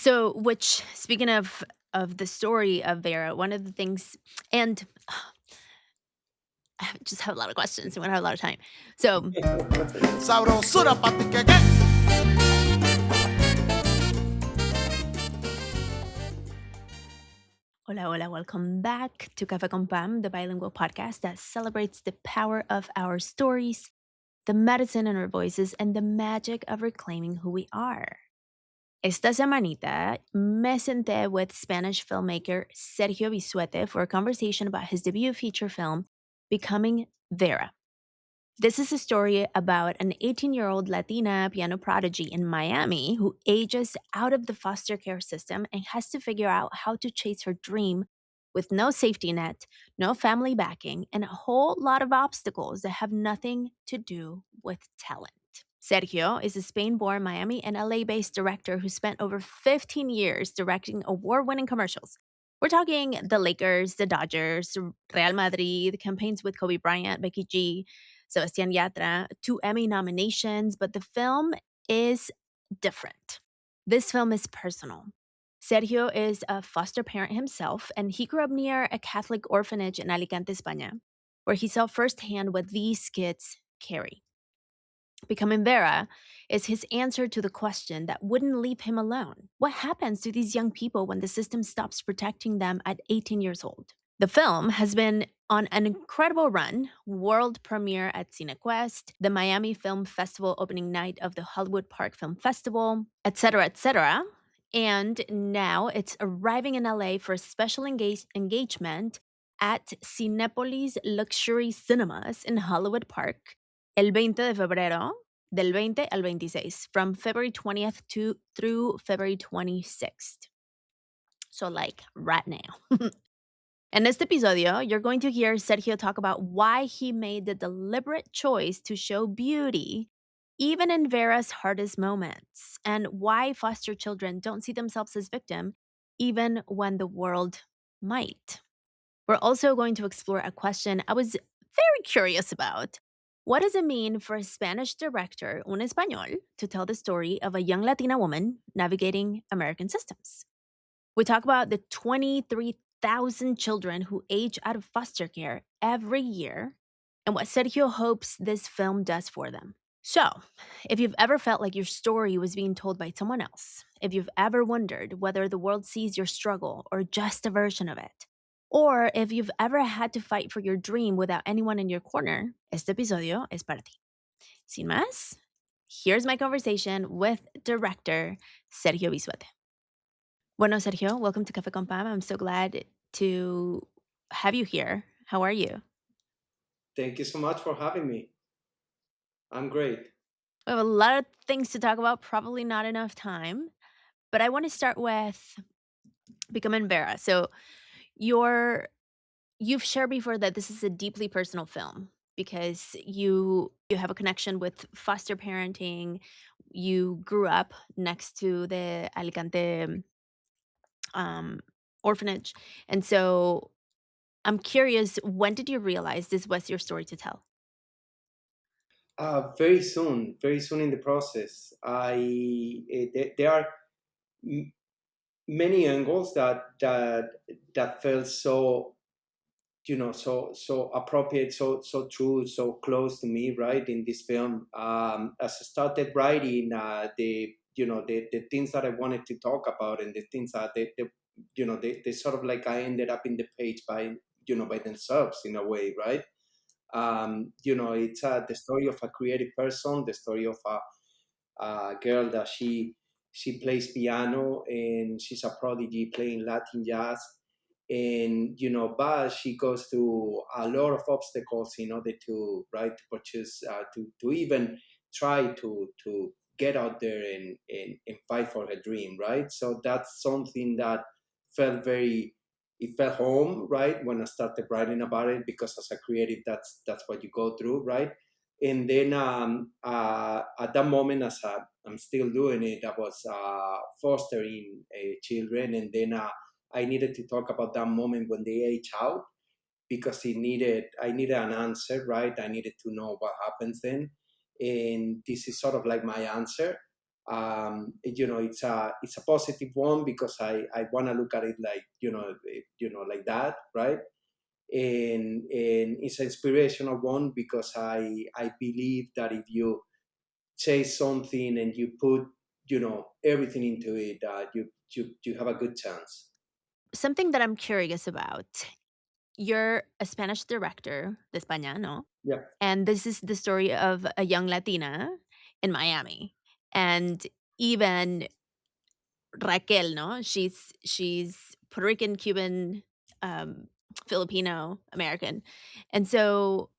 So, which speaking of the story of Vera, one of the things, and I just have a lot of questions. We don't have a lot of time. So, Sabrosura pa' ti que qué. hola, hola, welcome back to Café con Pam, the bilingual podcast that celebrates the power of our stories, the medicine in our voices, and the magic of reclaiming who we are. Esta semanita me senté with Spanish filmmaker Sergio Vizuete for a conversation about his debut feature film, Becoming Vera. This is a story about an 18-year-old Latina piano prodigy in Miami who ages out of the foster care system and has to figure out how to chase her dream with no safety net, no family backing, and a whole lot of obstacles that have nothing to do with talent. Sergio is a Spain born, Miami, and LA based director who spent over 15 years directing award winning commercials. We're talking the Lakers, the Dodgers, Real Madrid, campaigns with Kobe Bryant, Becky G, Sebastian Yatra, 2 Emmy nominations, but the film is different. This film is personal. Sergio is a foster parent himself, and he grew up near a Catholic orphanage in Alicante, España, where he saw firsthand what these kids carry. Becoming Vera is his answer to the question that wouldn't leave him alone. What happens to these young people when the system stops protecting them at 18 years old? The film has been on an incredible run, world premiere at CineQuest, the Miami Film Festival opening night of the Hollywood Park Film Festival, etc., etc. And now it's arriving in LA for a special engagement at Cinepolis Luxury Cinemas in Hollywood Park el 20 de febrero, del 20 al 26, from February 20th through February 26th. So, like right now. In this episodio, you're going to hear Sergio talk about why he made the deliberate choice to show beauty even in Vera's hardest moments, and why foster children don't see themselves as victim even when the world might. We're also going to explore a question I was very curious about. What does it mean for a Spanish director, un español, to tell the story of a young Latina woman navigating American systems? We talk about the 23,000 children who age out of foster care every year and what Sergio hopes this film does for them. So, if you've ever felt like your story was being told by someone else, if you've ever wondered whether the world sees your struggle or just a version of it, or if you've ever had to fight for your dream without anyone in your corner, este episodio es para ti. Sin más, here's my conversation with director Sergio Vizuete. Bueno, Sergio, welcome to Café con Pam. I'm so glad to have you here. How are you? Thank you so much for having me. I'm great. We have a lot of things to talk about, probably not enough time, but I want to start with Becoming Vera. So, you've shared before that this is a deeply personal film because you have a connection with foster parenting. You grew up next to the Alicante um, orphanage, and so I'm curious, when did you realize this was your story to tell? Very soon in the process. There are m- many angles that felt so so appropriate, so true, so close to me, right? In this film, as I started writing, the things that I wanted to talk about and the things that they sort of like I ended up in the page by by themselves in a way, right? It's the story of a creative person, the story of a girl that she plays piano and she's a prodigy playing Latin jazz, and but she goes through a lot of obstacles in order to right to purchase to even try to get out there and fight for her dream, right? So that's something that felt very it felt home, right, when I started writing about it, because as a creative, that's what you go through, right? And then at that moment, I'm still doing it, I was fostering children, and then I needed to talk about that moment when they age out, because I needed an answer, right? I needed to know what happens then, and this is sort of like my answer. It's a positive one because I want to look at it like like that, right? And it's an inspirational one because I believe that if you chase something and you put everything into it, you have a good chance. Something that I'm curious about. You're a Spanish director de España, ¿no? Yeah. And this is the story of a young Latina in Miami. And even Raquel, no? She's Puerto Rican, Cuban, um, Filipino, American. And so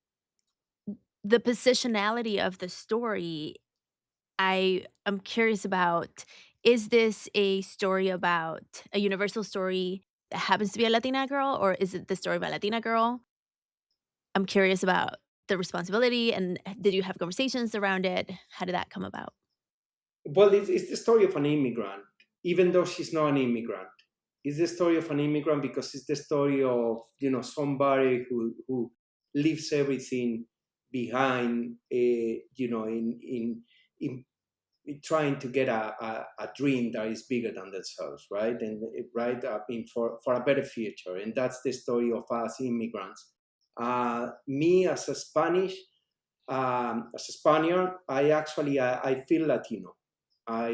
the positionality of the story, I am curious about, is this a story about a universal story that happens to be a Latina girl, or is it the story of a Latina girl? I'm curious about the responsibility, and did you have conversations around it? How did that come about? Well, it's the story of an immigrant, even though she's not an immigrant. It's the story of an immigrant because it's the story of somebody who leaves everything behind, in trying to get a dream that is bigger than themselves, right? And right, for a better future. And that's the story of us immigrants. Me as a Spaniard, I feel Latino. I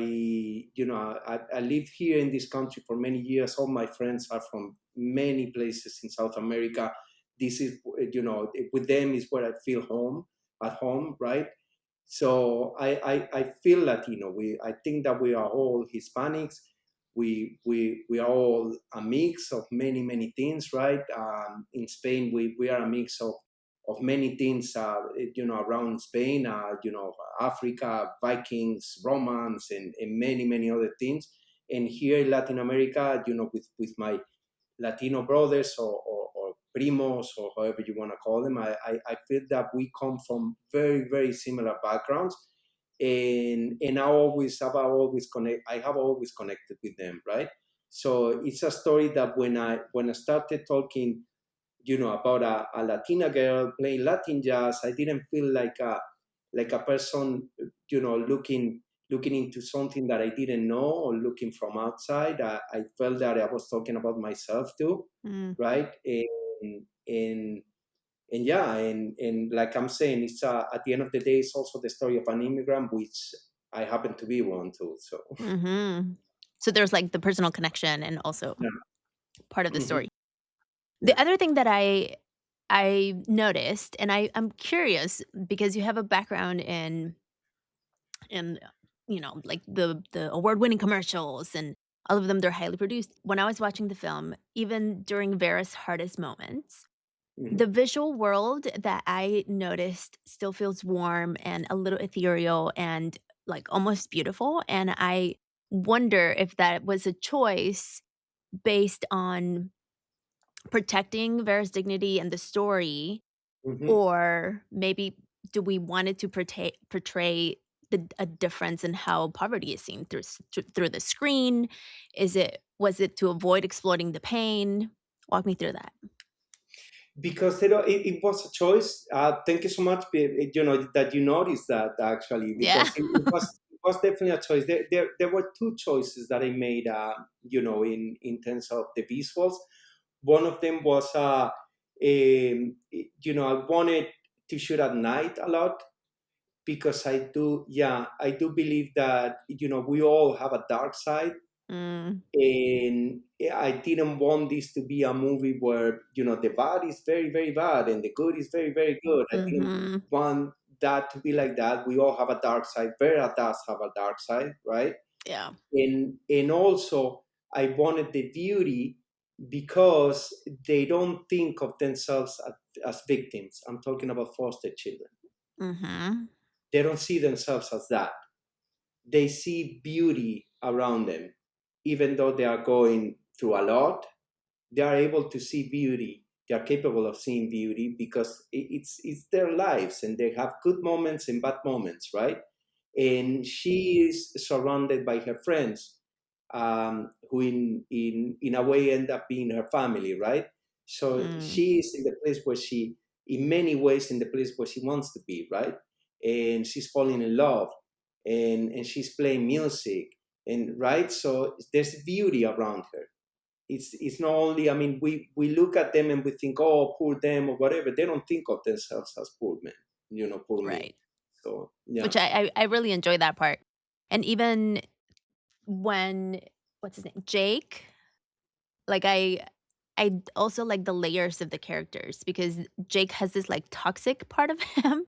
lived here in this country for many years. All my friends are from many places in South America. This is, with them is where I feel at home, right? So I feel Latino. I think that we are all Hispanics. We are all a mix of many things, right? In Spain, we are a mix of many things, around Spain, Africa, Vikings, Romans, and many other things. And here in Latin America, with my Latino brothers or primos or however you want to call them, I feel that we come from very similar backgrounds, and I have always connected with them, right? So it's a story that when I started talking, about a Latina girl playing Latin jazz, I didn't feel like a person, looking into something that I didn't know or looking from outside. I felt that I was talking about myself too, Mm, right? And yeah, and like I'm saying, it's at the end of the day, it's also the story of an immigrant, which I happen to be one too. So mhm. So there's, like, the personal connection and also yeah, part of the hmm, story. The yeah, other thing that I noticed, and I'm curious because you have a background in, like, the award-winning commercials, and all of them, they're highly produced. When I was watching the film, even during Vera's hardest moments, hmm, the visual world that I noticed still feels warm and a little ethereal and, like, almost beautiful, and I wonder if that was a choice based on protecting Vera's dignity and the story, hmm. or maybe do we want it to portray a difference in how poverty is seen through the screen? Was it to avoid exploiting the pain? Walk me through that. Because it was a choice. Thank you so much, that you noticed that actually, Yeah. because it was definitely a choice. There were two choices that I made, in terms of the visuals. One of them was, I wanted to shoot at night a lot because I do believe that we all have a dark side, Mm, and I didn't want this to be a movie where the bad is very bad and the good is very good. I didn't mhm. want that to be like that. We all have a dark side. Vera does have a dark side, right? Yeah. And also I wanted the beauty because they don't think of themselves as victims. I'm talking about foster children. Mhm. They don't see themselves as that. They see beauty around them, even though they are going through a lot. They are able to see beauty. They are capable of seeing beauty because it's their lives, and they have good moments and bad moments, right? And she is surrounded by her friends, who in a way end up being her family, right? So Mm, she is in the place where in many ways, in the place where she wants to be, right? And she's falling in love, and she's playing music, and right, so there's beauty around her. It's not only, I mean, we look at them and we think, oh, poor them or whatever. They don't think of themselves as poor men, poor me. Right. So yeah, Which I really enjoy that part. And even when what's his name? Jake, like, I also like the layers of the characters because Jake has this, like, toxic part of him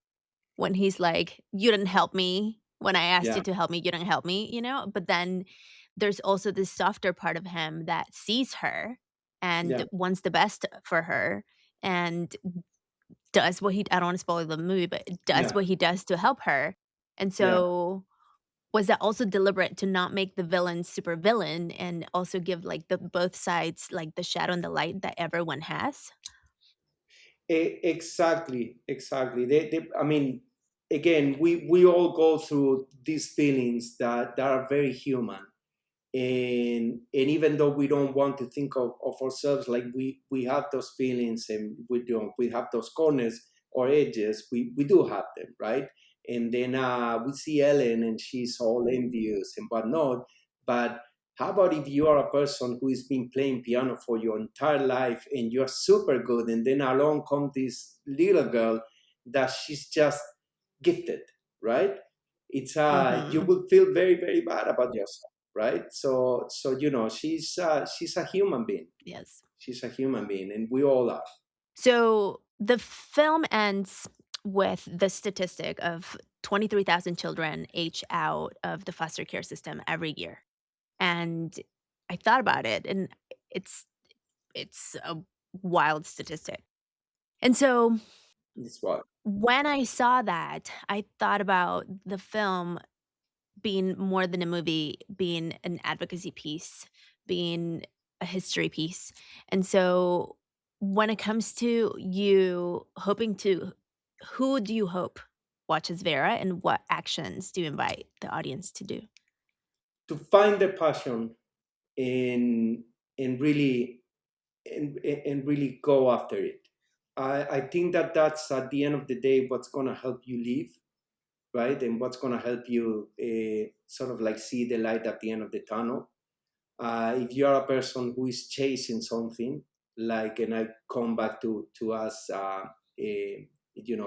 when he's like, "You didn't help me. When I asked yeah, you to help me, you didn't help me," you know? But then there's also this softer part of him that sees her yeah, and wants the best for her and does what he I don't wanna spoil the movie, but does yeah. what he does to help her. And Yeah, so was that also deliberate to not make the villain super villain and also give, like, the both sides, like, the shadow and the light that everyone has? exactly, exactly. I mean, again, we all go through these feelings that are very human, and even though we don't want to think of ourselves like we have those feelings, and we have those corners or edges, we do have them, right? And then we see Ellen and she's all envious and whatnot. But how about if you are a person who has been playing piano for your entire life and you're super good, and then along comes this little girl that she's just gifted, right? It's you Mhm. will feel very, very bad about yourself, right? So she's a human being. Yes. She's a human being, and we all are. So the film ends with the statistic of 23,000 children age out of the foster care system every year. And I thought about it and it's it's a wild statistic. And so That's why. when I saw that, I thought about the film being more than a movie, being an advocacy piece, being a history piece. And so when it comes to you hoping to who do you hope watches Vera and what actions do you invite the audience to do? To find their passion and and really and really go after it. I think that that's at the end of the day what's gonna help you live, right? And what's gonna help you sort of like see the light at the end of the tunnel. If you are a person who is chasing something, like, and I come back to us,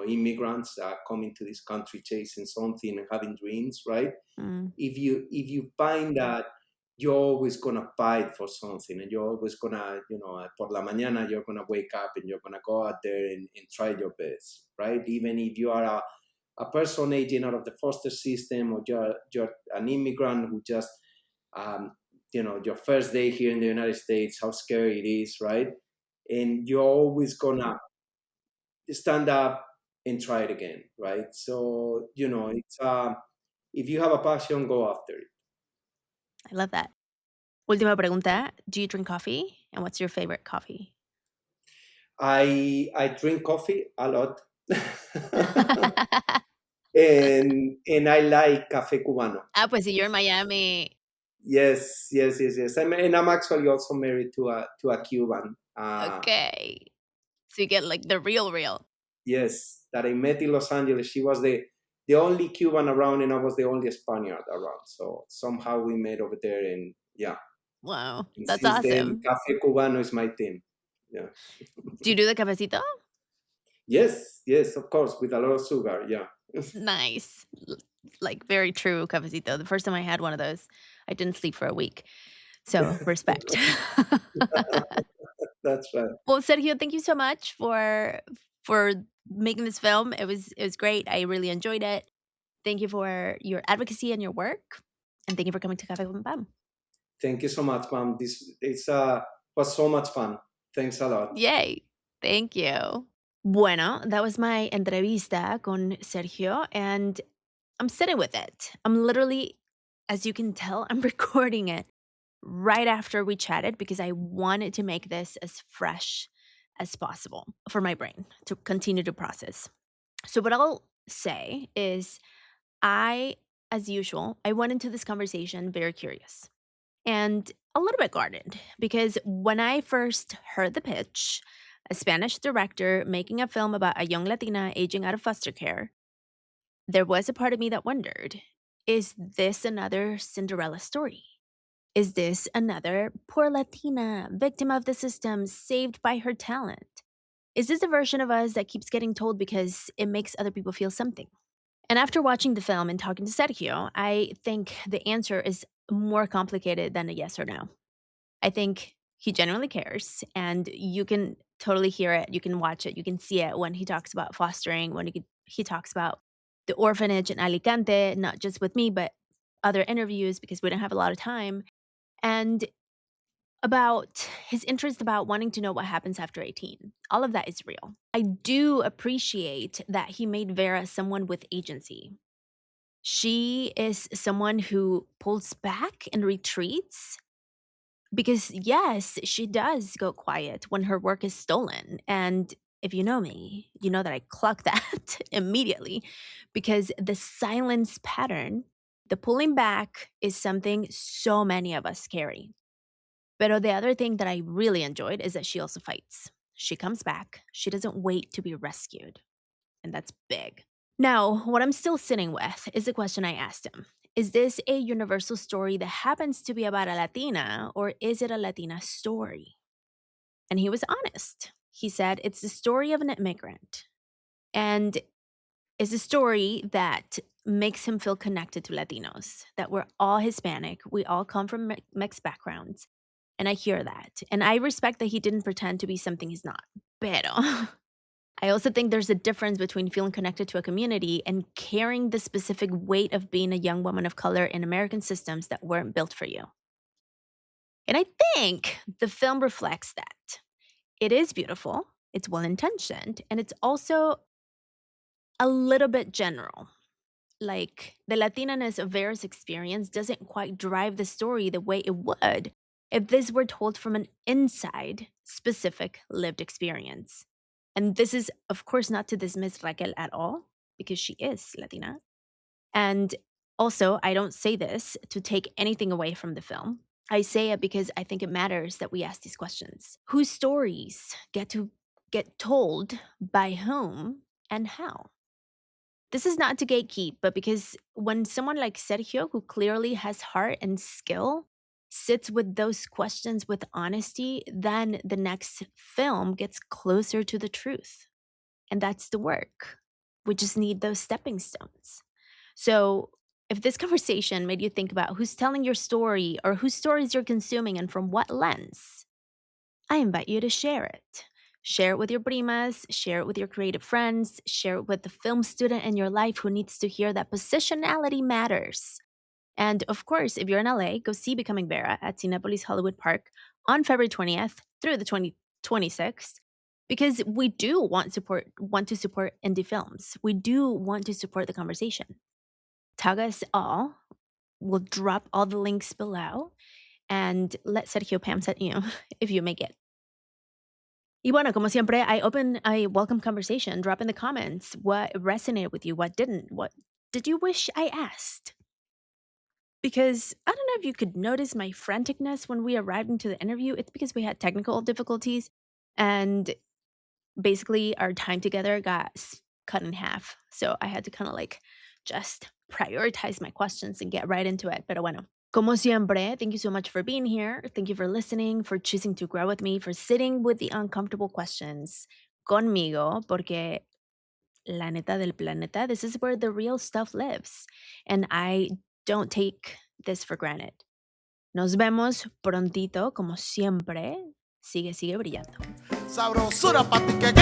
immigrants coming to this country chasing something and having dreams, right? Mm. If you find that you're always gonna fight for something, and you're always gonna, por la mañana, you're gonna wake up and you're gonna go out there and try your best, right? Even if you are a person aging out of the foster system, or you're an immigrant who just um, your first day here in the United States, how scary it is, right? And you're always gonna stand up and try it again, right? So it's if you have a passion, go after it. I love that. Última pregunta, do you drink coffee? And what's your favorite coffee? I drink coffee a lot, and I like café cubano. Ah, pues si you're in Miami. Yes, yes, yes, yes. I'm actually also married to a Cuban. Okay. So you get, like, the real, real. Yes, that I met in Los Angeles. She was the only Cuban around, and I was the only Spaniard around. So somehow we met over there, and yeah. Wow, And that's since then, awesome. Café Cubano is my thing. Yeah. Do you do the cafecito? Yes, yes, of course, with a lot of sugar. Yeah. Nice. Like, very true cafecito. The first time I had one of those, I didn't sleep for a week. So, respect. That's right. Well, Sergio, thank you so much for making this film. It was great. I really enjoyed it. Thank you for your advocacy and your work, and thank you for coming to Cafe Con Pam. Thank you so much, ma'am. This it's was so much fun. Thanks a lot. Yay. Thank you. Bueno, that was my entrevista con Sergio, and I'm sitting with it. I'm literally, as you can tell, I'm recording it right after we chatted because I wanted to make this as fresh as possible for my brain to continue to process. So, what I'll say is, I, as usual, I went into this conversation very curious and a little bit guarded because when I first heard the pitch, a Spanish director making a film about a young Latina aging out of foster care, there was a part of me that wondered, Is this another Cinderella story? Is this another poor Latina, victim of the system, saved by her talent? Is this a version of us that keeps getting told because it makes other people feel something? And after watching the film and talking to Sergio, I think the answer is more complicated than a yes or no. I think he genuinely cares, and you can totally hear it. You can watch it. You can see it when he talks about fostering, when he talks about the orphanage in Alicante, not just with me, but other interviews because we don't have a lot of time. And about his interest about wanting to know what happens after 18. All of that is real. I do appreciate that he made Vera someone with agency. She is someone who pulls back and retreats because, yes, she does go quiet when her work is stolen. And if you know me, you know that I clock that immediately because the silence pattern, the pulling back, is something so many of us carry. But the other thing that I really enjoyed is that she also fights. She comes back. She doesn't wait to be rescued. And that's big. Now, what I'm still sitting with is the question I asked him. Is this a universal story that happens to be about a Latina, or is it a Latina story? And he was honest. He said it's the story of an immigrant. And it's a story that makes him feel connected to Latinos, that we're all Hispanic, we all come from mixed backgrounds. And I hear that. And I respect that he didn't pretend to be something he's not. Pero I also think there's a difference between feeling connected to a community and carrying the specific weight of being a young woman of color in American systems that weren't built for you. And I think the film reflects that. It is beautiful, it's well intentioned, and it's also a little bit general. Like, the Latinaness of Vera's experience doesn't quite drive the story the way it would if this were told from an inside, specific lived experience. And this is, of course, not to dismiss Raquel at all, because she is Latina. And also, I don't say this to take anything away from the film. I say it because I think it matters that we ask these questions. Whose stories get to get told by whom and how? This is not to gatekeep, but because when someone like Sergio, who clearly has heart and skill, sits with those questions with honesty, then the next film gets closer to the truth. And that's the work. We just need those stepping stones. So, if this conversation made you think about who's telling your story or whose stories you're consuming and from what lens, I invite you to share it. Share it with your primas, share it with your creative friends, share it with the film student in your life who needs to hear that positionality matters. And of course, if you're in LA, go see Becoming Vera at Cinepolis Hollywood Park on February 20th through the 26th, because we do want to support indie films. We do want to support the conversation. Tag us all. We'll drop all the links below and let Sergio Pam set you if you make it. Y bueno, como siempre, I welcome conversation. Drop in the comments what resonated with you, what didn't, what did you wish I asked? Because I don't know if you could notice my franticness when we arrived into the interview. It's because we had technical difficulties and basically our time together got cut in half. So I had to kind of like just prioritize my questions and get right into it. Pero bueno, como siempre, thank you so much for being here. Thank you for listening, for choosing to grow with me, for sitting with the uncomfortable questions conmigo, porque la neta del planeta, this is where the real stuff lives. And I don't take this for granted. Nos vemos prontito, como siempre. Sigue brillando. Sabrosura pa' ti que